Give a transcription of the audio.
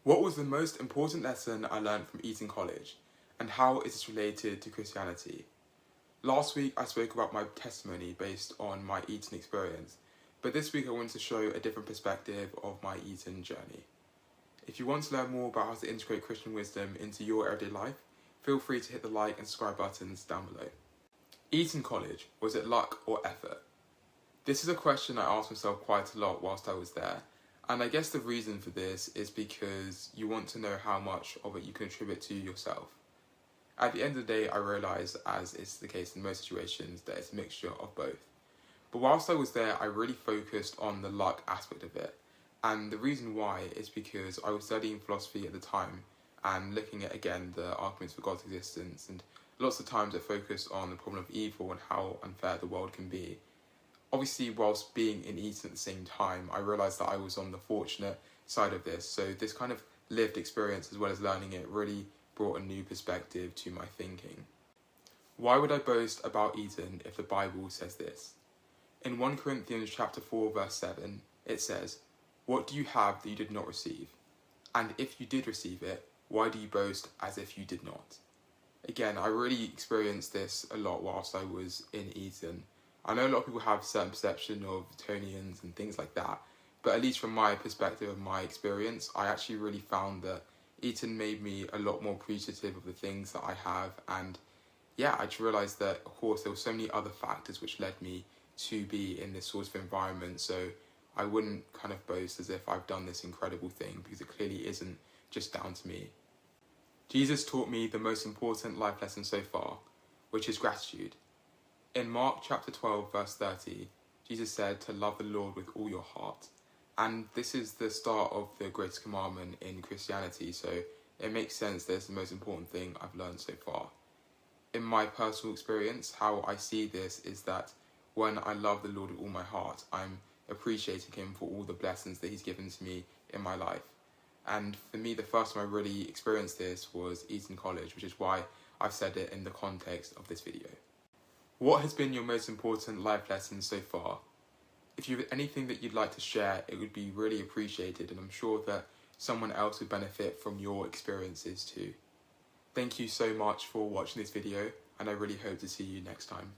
What was the most important lesson I learned from Eton College, and how is this related to Christianity? Last week I spoke about my testimony based on my Eton experience, but this week I want to show a different perspective of my Eton journey. If you want to learn more about how to integrate Christian wisdom into your everyday life, feel free to hit the like and subscribe buttons down below. Eton College, was it luck or effort? This is a question I asked myself quite a lot whilst I was there, and I guess the reason for this is because you want to know how much of it you can attribute to yourself. At the end of the day, I realised, as is the case in most situations, that it's a mixture of both. But whilst I was there, I really focused on the luck aspect of it, and the reason why is because I was studying philosophy at the time and looking at, again, the arguments for God's existence, and lots of times I focused on the problem of evil and how unfair the world can be. Obviously, whilst being in Eton at the same time, I realised that I was on the fortunate side of this, so this kind of lived experience as well as learning it really brought a new perspective to my thinking. Why would I boast about Eton if the Bible says this? In 1 Corinthians chapter 4 verse 7, it says, "What do you have that you did not receive? And if you did receive it, why do you boast as if you did not?" Again, I really experienced this a lot whilst I was in Eton. I know a lot of people have a certain perception of Etonians and things like that, but at least from my perspective and my experience, I actually really found that Eton made me a lot more appreciative of the things that I have, and yeah, I just realised that, of course, there were so many other factors which led me to be in this sort of environment, so I wouldn't kind of boast as if I've done this incredible thing, because it clearly isn't just down to me. Jesus taught me the most important life lesson so far, which is gratitude. In Mark chapter 12 verse 30, Jesus said to love the Lord with all your heart. And this is the start of the greatest commandment in Christianity, so it makes sense that it's the most important thing I've learned so far. In my personal experience, how I see this is that when I love the Lord with all my heart, I'm appreciating him for all the blessings that he's given to me in my life. And for me, the first time I really experienced this was Eton College, which is why I've said it in the context of this video. What has been your most important life lesson so far? If you have anything that you'd like to share, it would be really appreciated, and I'm sure that someone else would benefit from your experiences too. Thank you so much for watching this video, and I really hope to see you next time.